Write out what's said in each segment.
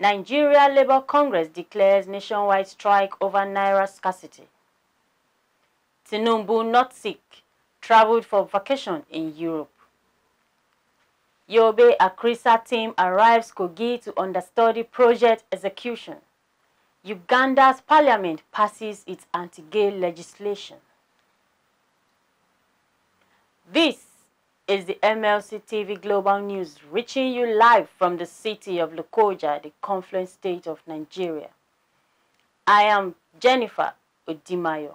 Nigeria Labour Congress declares nationwide strike over NAIRA scarcity. TINUBU not sick, traveled for vacation in Europe. YOBE ACRESAL team arrives KOGI to understudy project execution. Uganda's parliament passes its anti-gay legislation. This is the MLC TV Global News, reaching you live from the city of Lokoja, the confluent state of Nigeria. I am Jennifer Odimayo.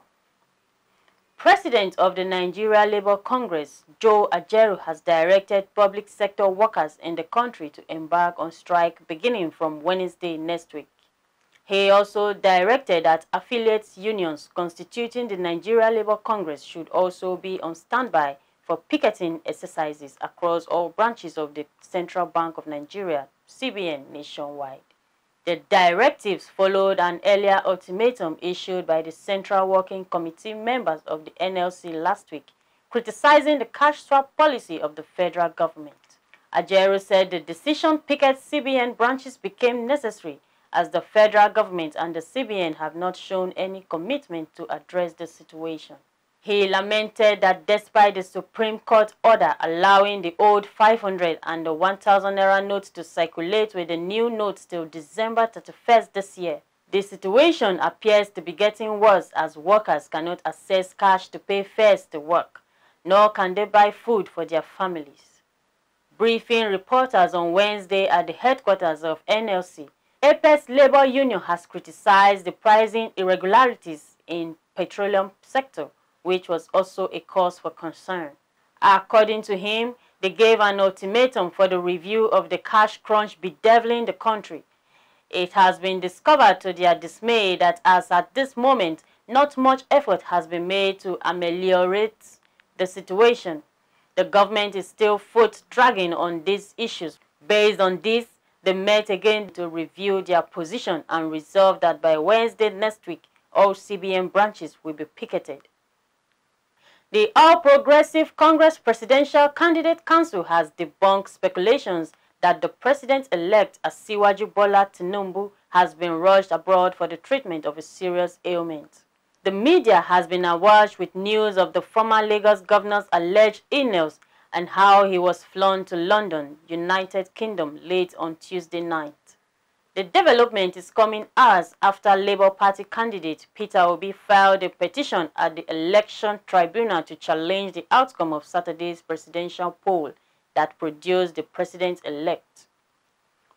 President of the Nigeria Labour Congress, Joe Ajaero, has directed public sector workers in the country to embark on strike beginning from Wednesday next week. He also directed that affiliate unions constituting the Nigeria Labour Congress should also be on standby for picketing exercises across all branches of the Central Bank of Nigeria, CBN, nationwide. The directives followed an earlier ultimatum issued by the Central Working Committee members of the NLC last week, criticizing the cash swap policy of the federal government. Ajaero said the decision picket CBN branches became necessary as the federal government and the CBN have not shown any commitment to address the situation. He lamented that despite the Supreme Court order allowing the old 500 and the 1,000 naira notes to circulate with the new notes till December 31st this year, the situation appears to be getting worse as workers cannot access cash to pay fares to work, nor can they buy food for their families. Briefing reporters on Wednesday at the headquarters of NLC, APES Labour Union has criticized the pricing irregularities in petroleum sector, which was also a cause for concern. According to him, they gave an ultimatum for the review of the cash crunch bedeviling the country. It has been discovered to their dismay that as at this moment, not much effort has been made to ameliorate the situation. The government is still foot dragging on these issues. Based on this, they met again to review their position and resolved that by Wednesday next week, all CBN branches will be picketed. The All Progressive Congress Presidential Candidate Council has debunked speculations that the president-elect Asiwaju Bola Tinubu has been rushed abroad for the treatment of a serious ailment. The media has been awash with news of the former Lagos governor's alleged illness and how he was flown to London, United Kingdom, late on Tuesday night. The development is coming hours after Labour Party candidate Peter Obi filed a petition at the Election Tribunal to challenge the outcome of Saturday's presidential poll that produced the president-elect.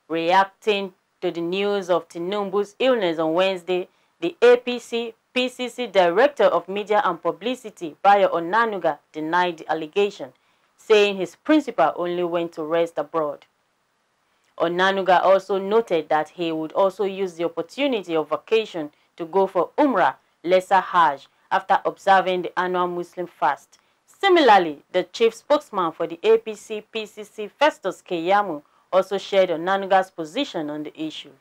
Reacting to the news of Tinubu's illness on Wednesday, the APC-PCC Director of Media and Publicity, Bayo Onanuga, denied the allegation, saying his principal only went to rest abroad. Onanuga also noted that he would also use the opportunity of vacation to go for Umrah, Lesser Hajj, after observing the annual Muslim fast. Similarly, the chief spokesman for the APC-PCC, Festus Keyamo, also shared Onanuga's position on the issue.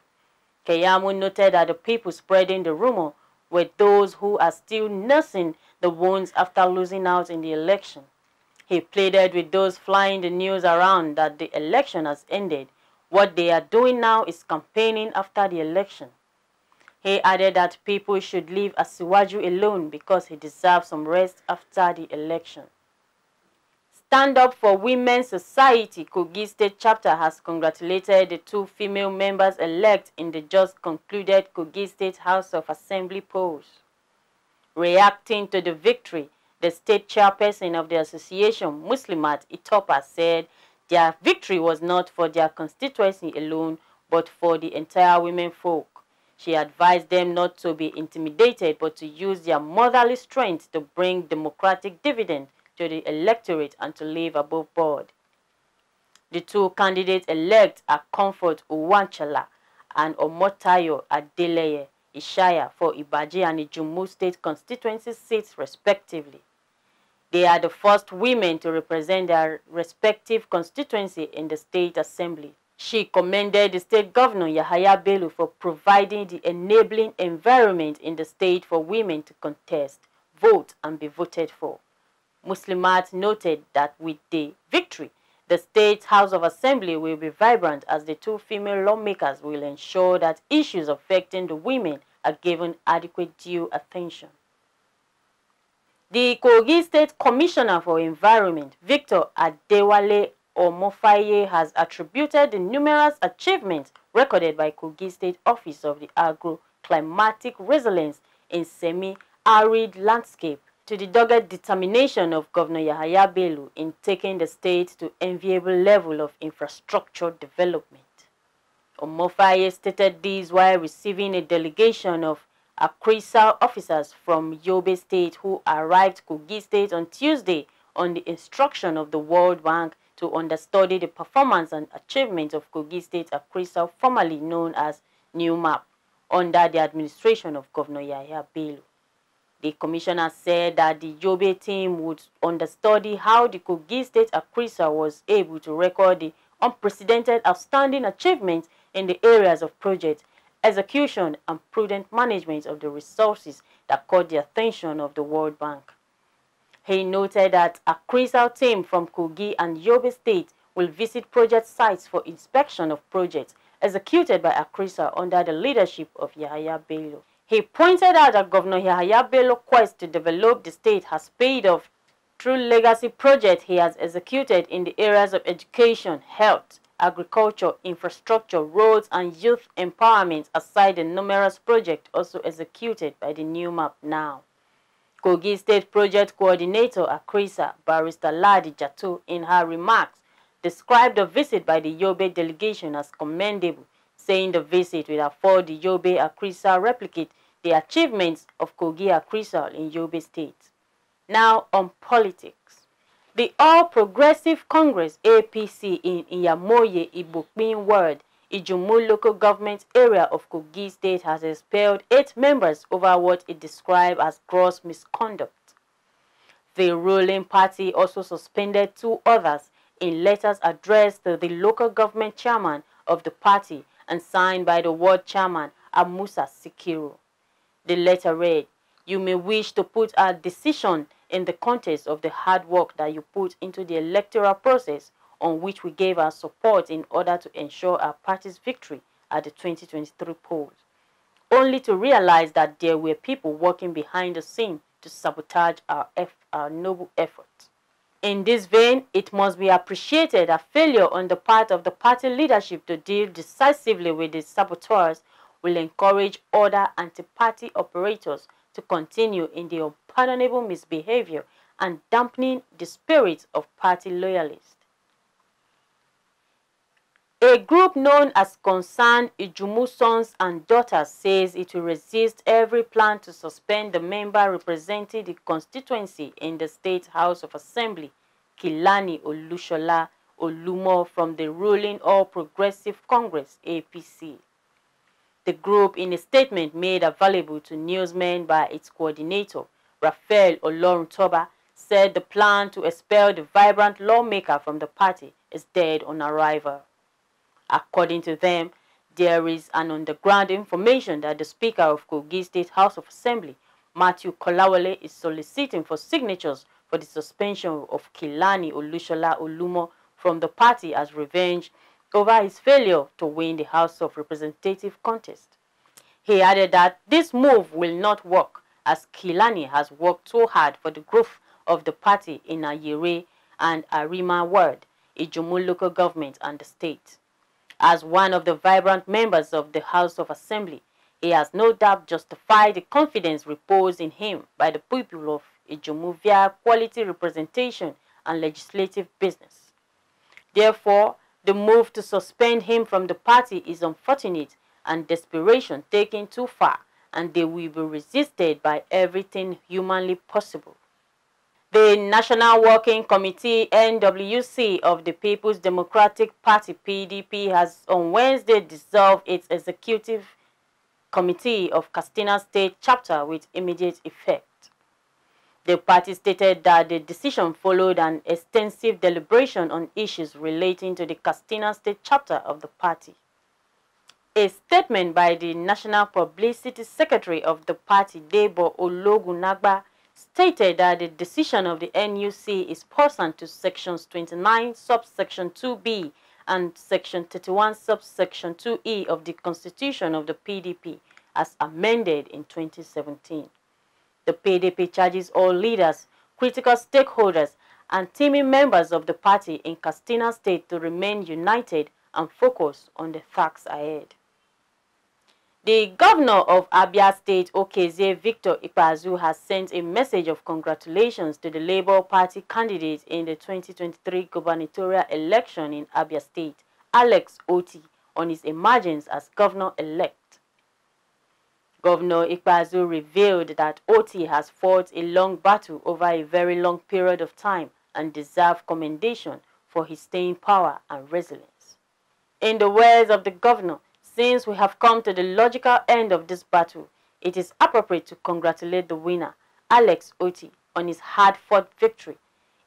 Keyamo noted that the people spreading the rumor were those who are still nursing the wounds after losing out in the election. He pleaded with those flying the news around that the election has ended. What they are doing now is campaigning after the election. He added that people should leave Asiwaju alone because he deserves some rest after the election. Stand Up for Women's Society KOGI State Chapter has congratulated the two female members-elect in the just concluded KOGI State House of Assembly polls. Reacting to the victory, the state chairperson of the association, Muslimat Itopa, said their victory was not for their constituency alone, but for the entire women folk. She advised them not to be intimidated, but to use their motherly strength to bring democratic dividend to the electorate and to live above board. The two candidates-elect are Comfort Uwanchala and Omotayo Adeleye Ishaya for Ibaji and Ijumu state constituency seats respectively. They are the first women to represent their respective constituency in the State Assembly. She commended the State Governor Yahaya Bello for providing the enabling environment in the state for women to contest, vote, and be voted for. Muslimat noted that with the victory, The State House of Assembly will be vibrant as the two female lawmakers will ensure that issues affecting the women are given adequate due attention. The Kogi State Commissioner for Environment, Victor Adewale Omofaye, has attributed the numerous achievements recorded by Kogi State Office of the Agro-Climatic Resilience in semi-arid landscape to the dogged determination of Governor Yahaya Bello in taking the state to enviable level of infrastructure development. Omofaye stated this while receiving a delegation of ACRESAL officers from YOBE State who arrived Kogi State on Tuesday on the instruction of the World Bank to understudy the performance and achievements of Kogi State ACRESAL, formerly known as NUMAP, under the administration of Governor Yahaya Bello. The commissioner said that the YOBE team would understudy how the Kogi State ACRESAL was able to record the unprecedented outstanding achievements in the areas of project execution and prudent management of the resources that caught the attention of the World Bank. He noted that a ACRESAL team from Kogi and YOBE State will visit project sites for inspection of projects executed by ACRESAL under the leadership of Yahaya Bello. He pointed out that Governor Yahaya Bello's quest to develop the state has paid off through legacy projects he has executed in the areas of education, health, agriculture, infrastructure, roads, and youth empowerment, aside the numerous projects also executed by the NUMAP now. Kogi State Project Coordinator ACRESAL, Barrister Ladi Jato, in her remarks, described the visit by the YOBE delegation as commendable, saying the visit will afford the YOBE ACRESAL replicate the achievements of Kogi ACRESAL in YOBE State. Now on politics. The All Progressive Congress APC in Iyamoye Ibokpin Ward, Ijumu local government area of Kogi State, has expelled 8 members over what it described as gross misconduct. The ruling party also suspended 2 others in letters addressed to the local government chairman of the party and signed by the ward chairman Amusa Sikiru. The letter read, "You may wish to put our decision in the context of the hard work that you put into the electoral process on which we gave our support in order to ensure our party's victory at the 2023 polls, only to realize that there were people working behind the scene to sabotage our noble efforts. In this vein, it must be appreciated that failure on the part of the party leadership to deal decisively with the saboteurs will encourage other anti-party operators to continue in the unpardonable misbehavior and dampening the spirit of party loyalists." A group known as Concerned Ijumu Sons and Daughters says it will resist every plan to suspend the member representing the constituency in the State House of Assembly, Kilani Olushola Olumo, from the ruling All Progressive Congress APC. The group, in a statement made available to newsmen by its coordinator, Raphael Oloruntoba, said the plan to expel the vibrant lawmaker from the party is dead on arrival. According to them, there is an underground information that the Speaker of Kogi State House of Assembly, Matthew Kolawole, is soliciting for signatures for the suspension of Kilani Olushola Olumo from the party as revenge over his failure to win the House of Representatives contest. He added that this move will not work as Kilani has worked so hard for the growth of the party in Ayere and Arima Ward, Ijumu local government and the state. As one of the vibrant members of the House of Assembly, he has no doubt justified the confidence reposed in him by the people of Ijumu via quality representation and legislative business. Therefore, the move to suspend him from the party is unfortunate and desperation taken too far, and they will be resisted by everything humanly possible. The National Working Committee (NWC) of the People's Democratic Party (PDP) has on Wednesday dissolved its Executive Committee of Katsina State Chapter with immediate effect. The party stated that the decision followed an extensive deliberation on issues relating to the Katsina State Chapter of the party. A statement by the National Publicity Secretary of the party, Debo Ologunagba, stated that the decision of the NUC is pursuant to Sections 29, subsection 2B and Section 31, subsection 2E of the Constitution of the PDP as amended in 2017. The PDP charges all leaders, critical stakeholders, and teaming members of the party in Katsina State to remain united and focus on the tasks ahead. The governor of Abia State, Okezie Victor Ikpeazu, has sent a message of congratulations to the Labour Party candidate in the 2023 gubernatorial election in Abia State, Alex Otti, on his emergence as governor-elect. Governor Ikpeazu revealed that Otti has fought a long battle over a very long period of time and deserves commendation for his staying power and resilience. In the words of the governor, since we have come to the logical end of this battle, it is appropriate to congratulate the winner, Alex Otti, on his hard-fought victory.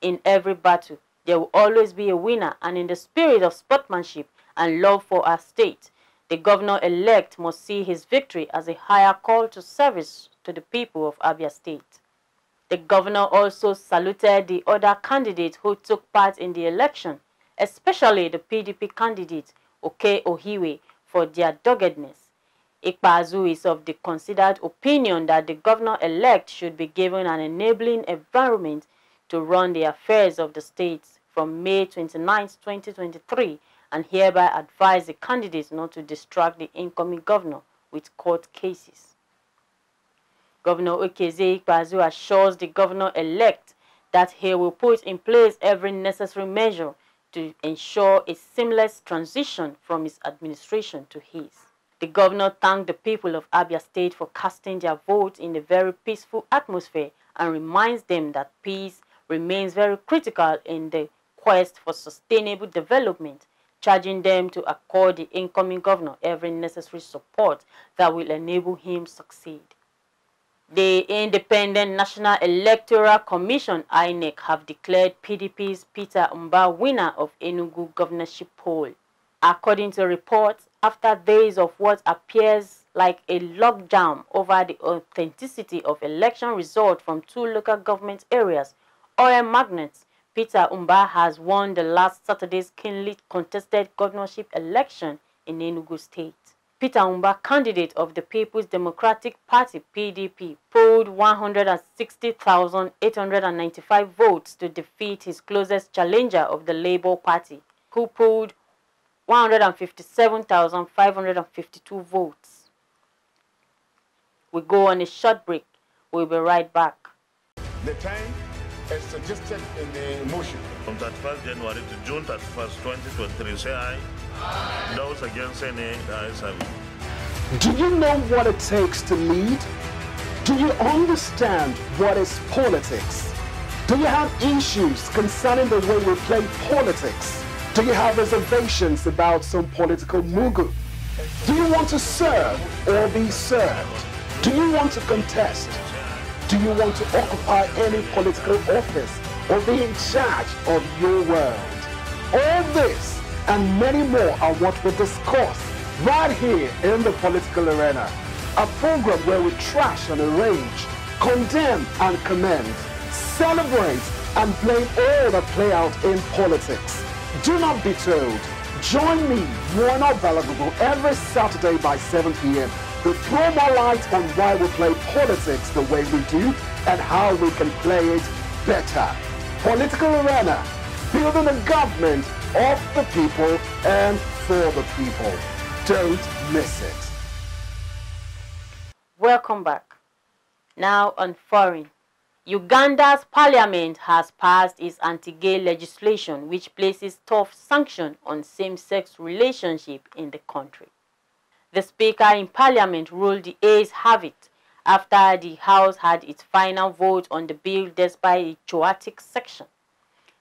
In every battle, there will always be a winner, and in the spirit of sportsmanship and love for our state, the governor-elect must see his victory as a higher call to service to the people of Abia State. The governor also saluted the other candidates who took part in the election, especially the PDP candidate, Oke Ohiwe, for their doggedness. Ikpeazu is of the considered opinion that the governor-elect should be given an enabling environment to run the affairs of the state from May 29, 2023, and hereby advise the candidates not to distract the incoming governor with court cases. Governor Okezie Ikpeazu assures the governor-elect that he will put in place every necessary measure to ensure a seamless transition from his administration to his. The governor thanked the people of Abia State for casting their vote in a very peaceful atmosphere and reminds them that peace remains very critical in the quest for sustainable development, charging them to accord the incoming governor every necessary support that will enable him succeed. The Independent National Electoral Commission, INEC, have declared PDP's Peter Mba winner of Enugu governorship poll. According to reports, after days of what appears like a logjam over the authenticity of election results from two local government areas, oil magnates, Peter Mba has won the last Saturday's keenly contested governorship election in Enugu State. Peter Mba, candidate of the People's Democratic Party (PDP), polled 160,895 votes to defeat his closest challenger of the Labour Party, who polled 157,552 votes. We go on a short break. We'll be right back. The time as suggested in the motion. From 31st January to June 31st, 2023, say aye. Aye. Those against say nay, the ayes have it. Do you know what it takes to lead? Do you understand what is politics? Do you have issues concerning the way we play politics? Do you have reservations about some political mugu? Do you want to serve or be served? Do you want to contest? Do you want to occupy any political office or be in charge of your world? All this and many more are what we discuss right here in the political arena. A program where we trash and arrange, condemn and commend, celebrate and blame all that play out in politics. Do not be told. Join me, Warner Balagogo, every Saturday by 7 p.m. to throw more light on why we play politics the way we do and how we can play it better. Political arena, building a government of the people and for the people. Don't miss it. Welcome back. Now on foreign. Uganda's parliament has passed its anti-gay legislation which places tough sanctions on same-sex relationship in the country. The speaker in parliament ruled the ayes have it after the House had its final vote on the bill despite a chaotic section.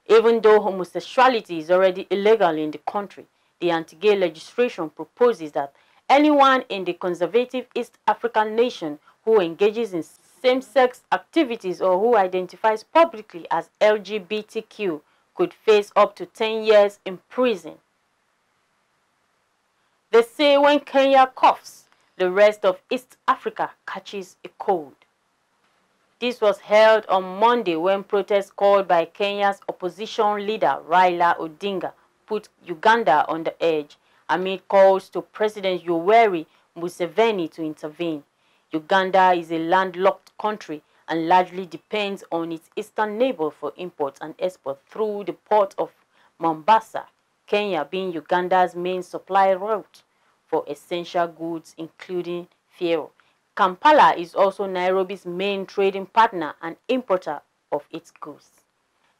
Even though homosexuality is already illegal in the country, the anti-gay legislation proposes that anyone in the conservative East African nation who engages in same-sex activities or who identifies publicly as LGBTQ could face up to 10 years in prison. They say when Kenya coughs, the rest of East Africa catches a cold. This was held on Monday when protests called by Kenya's opposition leader Raila Odinga put Uganda on the edge amid calls to President Yoweri Museveni to intervene. Uganda is a landlocked country and largely depends on its eastern neighbor for imports and exports through the port of Mombasa, Kenya being Uganda's main supply route for essential goods including fuel. Kampala is also Nairobi's main trading partner and importer of its goods.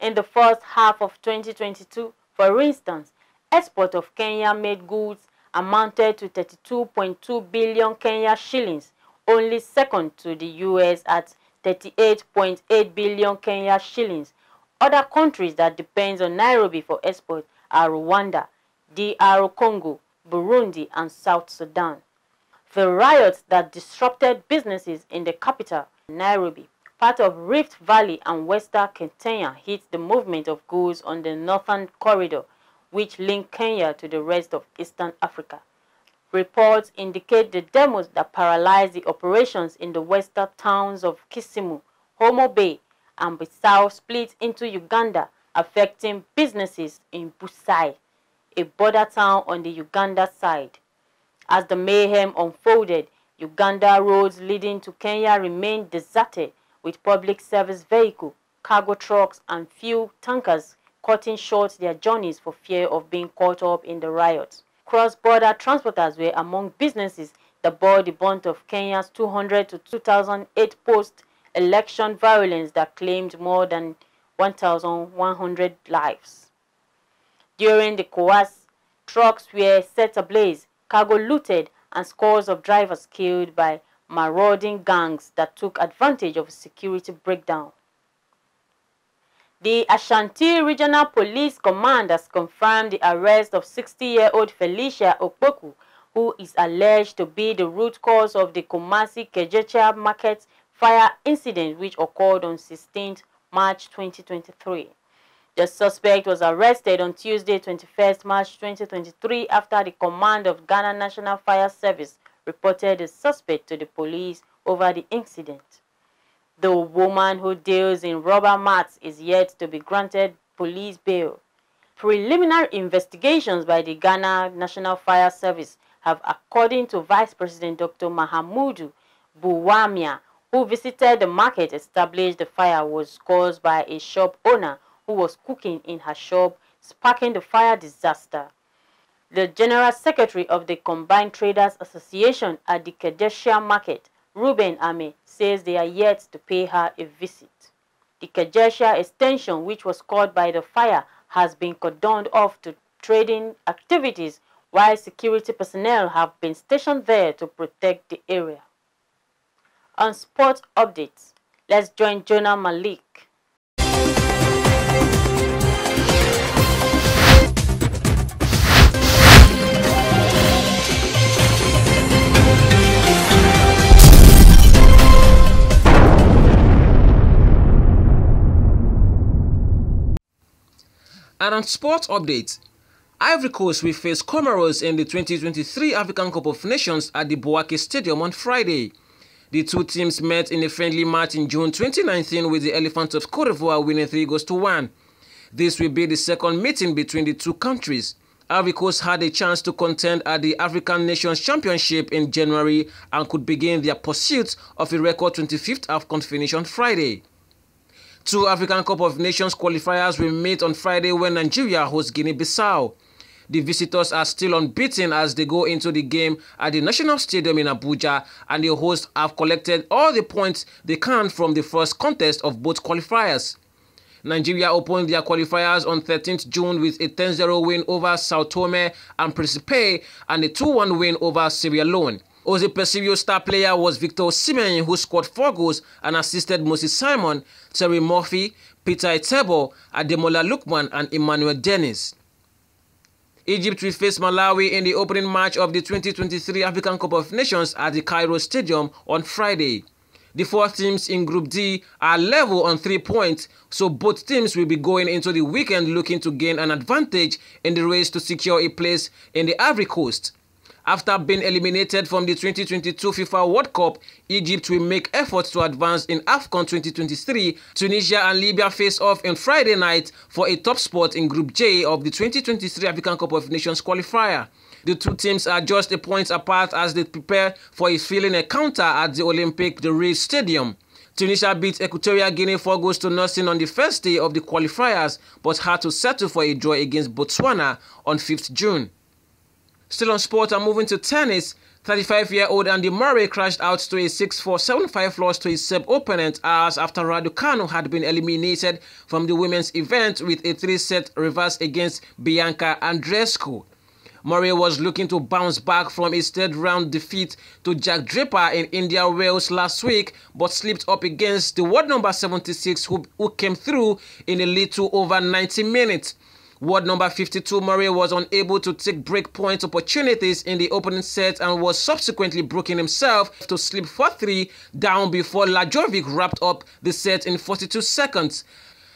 In the first half of 2022, for instance, export of Kenya-made goods amounted to 32.2 billion Kenya shillings, only second to the US at 38.8 billion Kenya shillings. Other countries that depend on Nairobi for export are Rwanda, DR Congo, Burundi, and South Sudan. The riots that disrupted businesses in the capital, Nairobi, part of Rift Valley and Western Kenya, hit the movement of goods on the Northern Corridor, which link Kenya to the rest of Eastern Africa. Reports indicate the demos that paralyzed the operations in the western towns of Kisumu, Homo Bay, and Bissau split into Uganda, affecting businesses in Busai, a border town on the Uganda side. As the mayhem unfolded, Uganda roads leading to Kenya remained deserted, with public service vehicles, cargo trucks, and fuel tankers cutting short their journeys for fear of being caught up in the riots. Cross-border transporters were among businesses that bore the brunt of Kenya's 200 to 2008 post-election violence that claimed more than 1,100 lives. During the chaos, trucks were set ablaze, cargo looted, and scores of drivers killed by marauding gangs that took advantage of a security breakdown. The Ashanti Regional Police Command has confirmed the arrest of 60-year-old Felicia Okpoku, who is alleged to be the root cause of the Kumasi Kejecha Market fire incident which occurred on 16 March 2023. The suspect was arrested on Tuesday, 21 March 2023 after the command of Ghana National Fire Service reported the suspect to the police over the incident. The woman who deals in rubber mats is yet to be granted police bail. Preliminary investigations by the Ghana National Fire Service have, according to Vice President Dr. Mahamudu Buwamia, who visited the market, established the fire was caused by a shop owner who was cooking in her shop, sparking the fire disaster. The General Secretary of the Combined Traders Association at the Kejecha Market, Ruben Ame, says they are yet to pay her a visit. The Kejecha extension, which was caused by the fire, has been cordoned off to trading activities, while security personnel have been stationed there to protect the area. On sports updates, let's join Jonah Malik. And on sports updates, Ivory Coast will face Comoros in the 2023 African Cup of Nations at the Bouaké Stadium on Friday. The two teams met in a friendly match in June 2019 with the Elephants of Cote d'Ivoire winning 3-1. This will be the second meeting between the two countries. Ivory Coast had a chance to contend at the African Nations Championship in January and could begin their pursuit of a record 25th AFCON finish on Friday. Two African Cup of Nations qualifiers will meet on Friday when Nigeria hosts Guinea-Bissau. The visitors are still unbeaten as they go into the game at the National Stadium in Abuja, and the hosts have collected all the points they can from the first contest of both qualifiers. Nigeria opened their qualifiers on 13th June with a 10-0 win over Sao Tome and Principe and a 2-1 win over Sierra Leone. Ozzy Persivio's star player was Victor Osimhen, who scored 4 goals and assisted Moses Simon, Terry Murphy, Peter Etebo, Ademola Lookman, and Emmanuel Dennis. Egypt will face Malawi in the opening match of the 2023 African Cup of Nations at the Cairo Stadium on Friday. The 4 teams in Group D are level on 3 points, so both teams will be going into the weekend looking to gain an advantage in the race to secure a place in the Ivory Coast. After being eliminated from the 2022 FIFA World Cup, Egypt will make efforts to advance in AFCON 2023. Tunisia and Libya face off on Friday night for a top spot in Group J of the 2023 African Cup of Nations qualifier. The two teams are just a point apart as they prepare for a thrilling encounter at the Olympique de Ré Stadium. Tunisia beat Equatorial Guinea 4-0 on the first day of the qualifiers, but had to settle for a draw against Botswana on 5th June. Still on sport and moving to tennis, 35-year-old Andy Murray crashed out to a 6-4, 7-5 loss to his sub-opponent hours after Raducanu had been eliminated from the women's event with a 3-set reverse against Bianca Andreescu. Murray was looking to bounce back from his third-round defeat to Jack Draper in India Wales last week, but slipped up against the world number 76 who came through in a little over 90 minutes. World number 52 Murray was unable to take breakpoint opportunities in the opening set and was subsequently broken himself to slip 4-3 down before Lajovic wrapped up the set in 42 seconds.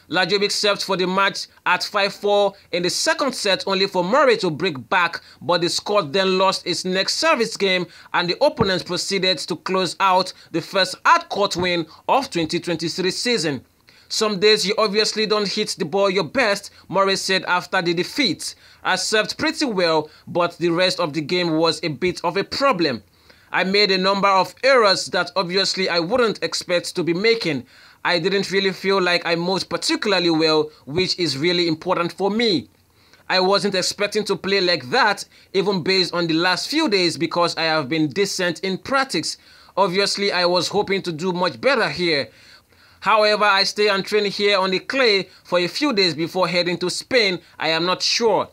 Lajovic served for the match at 5-4 in the second set only for Murray to break back, but the Scot then lost his next service game and the opponents proceeded to close out the first hard-court win of 2023 season. "Some days you obviously don't hit the ball your best," Murray said after the defeat. "I served pretty well, but the rest of the game was a bit of a problem. I made a number of errors that obviously I wouldn't expect to be making. I didn't really feel like I moved particularly well, which is really important for me. I wasn't expecting to play like that, even based on the last few days because I have been decent in practice. Obviously, I was hoping to do much better here. However, I stay and train here on the clay for a few days before heading to Spain. I am not sure."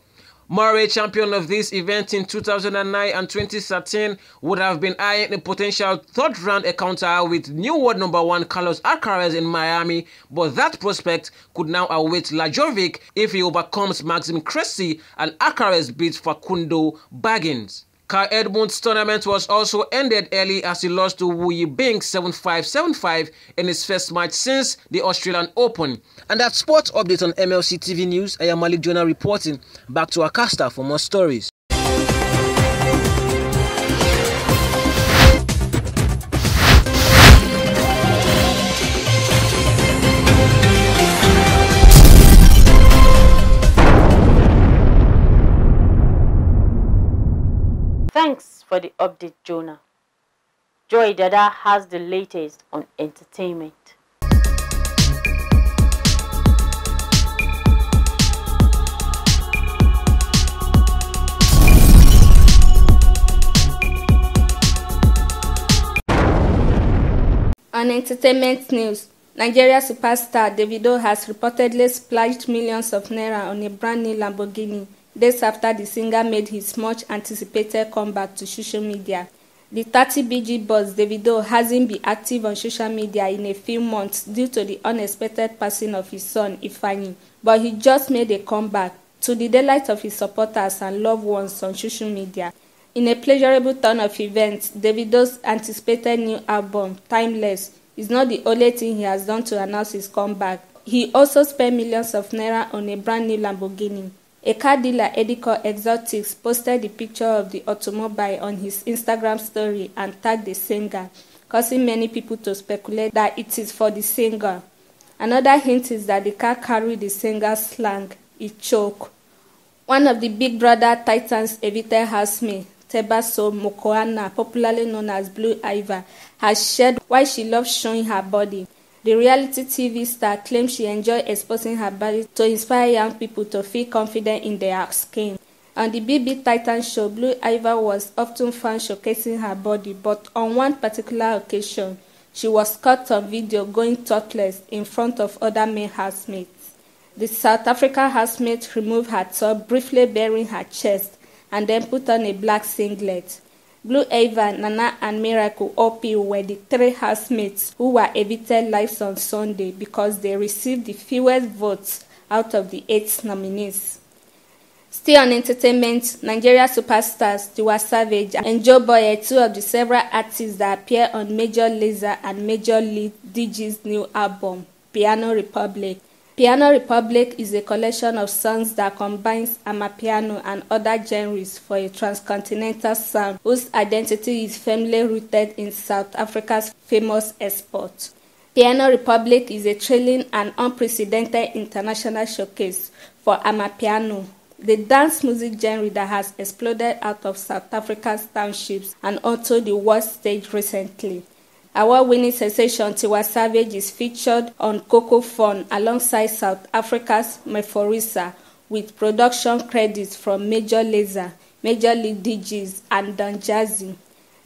Murray, champion of this event in 2009 and 2013, would have been eyeing a potential third-round encounter with new world number 1 Carlos Alcaraz in Miami, but that prospect could now await Lajovic if he overcomes Maxime Cressy and Alcaraz beats Facundo Baggins. Kyle Edmund's tournament was also ended early as he lost to Wu Yibing 7-5, 7-5 in his first match since the Australian Open. And that's sports update on MLC TV News. I am Malik Jonah reporting. Back to Akasta for more stories. Thanks for the update, Jonah. Joy Dada has the latest on entertainment. On entertainment news, Nigeria superstar Davido has reportedly splashed millions of naira on a brand new Lamborghini days after the singer made his much-anticipated comeback to social media. The 30BG boss Davido hasn't been active on social media in a few months due to the unexpected passing of his son Ifeanyi, but he just made a comeback to the delight of his supporters and loved ones on social media. In a pleasurable turn of events, Davido's anticipated new album, Timeless, is not the only thing he has done to announce his comeback. He also spent millions of naira on a brand new Lamborghini. A car dealer, Edico Exotics, posted the picture of the automobile on his Instagram story and tagged the singer, causing many people to speculate that it is for the singer. Another hint is that the car carried the singer's slang, Ichoke. One of the Big Brother Titans' evicted housemate, Tebaso Mokoana, popularly known as Blue Ivy, has shared why she loves showing her body. The reality TV star claims she enjoys exposing her body to inspire young people to feel confident in their skin. On the BB Titan show, Blue Ivy was often found showcasing her body, but on one particular occasion, she was caught on video going topless in front of other male housemates. The South African housemate removed her top, briefly baring her chest, and then put on a black singlet. Blue Ivy, Nana, and Miracle OP were the 3 housemates who were evicted live on Sunday because they received the fewest votes out of the 8 nominees. Still on entertainment, Nigeria superstars Tiwa Savage and Joe Boy, 2 of the several artists that appear on Major Lazer and Major League DJ's new album, Piano Republic. Piano Republic is a collection of songs that combines amapiano and other genres for a transcontinental sound whose identity is firmly rooted in South Africa's famous export. Piano Republic is a thrilling and unprecedented international showcase for amapiano, the dance music genre that has exploded out of South Africa's townships and onto the world stage recently. Award-winning sensation Tiwa Savage is featured on Coco Fun alongside South Africa's Meforisa, with production credits from Major Lazer, Major League DJs, and Don Jazzy.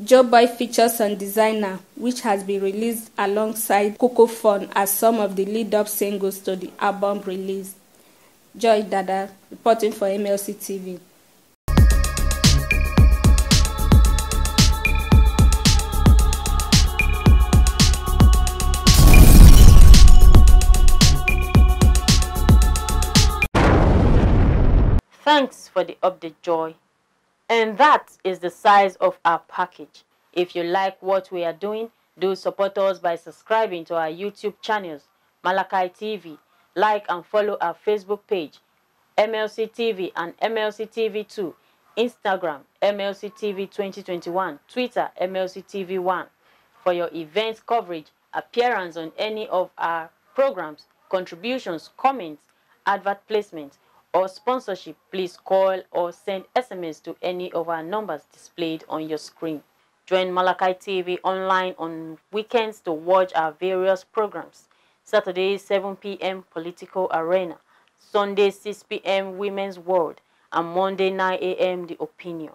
YOBE features on Designer, which has been released alongside Coco Fun as some of the lead-up singles to the album release. Joy Dada, reporting for MLC TV. Thanks for the update, Joy. And that is the size of our package. If you like what we are doing, do support us by subscribing to our YouTube channels, Malachi TV. Like and follow our Facebook page, MLC TV and MLC TV2, Instagram, MLC TV 2021, Twitter, MLC TV1. For your event coverage, appearance on any of our programs, contributions, comments, advert placement, or sponsorship, please call or send SMS to any of our numbers displayed on your screen. Join Malachi TV online on weekends to watch our various programs. Saturday, 7 p.m. Political Arena. Sunday, 6 p.m. Women's World. And Monday, 9 a.m. The Opinion.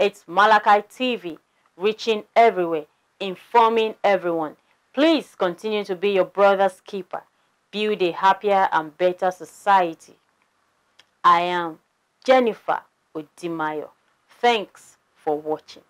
It's Malachi TV, reaching everywhere, informing everyone. Please continue to be your brother's keeper. Build a happier and better society. I am Jennifer Odimayo. Thanks for watching.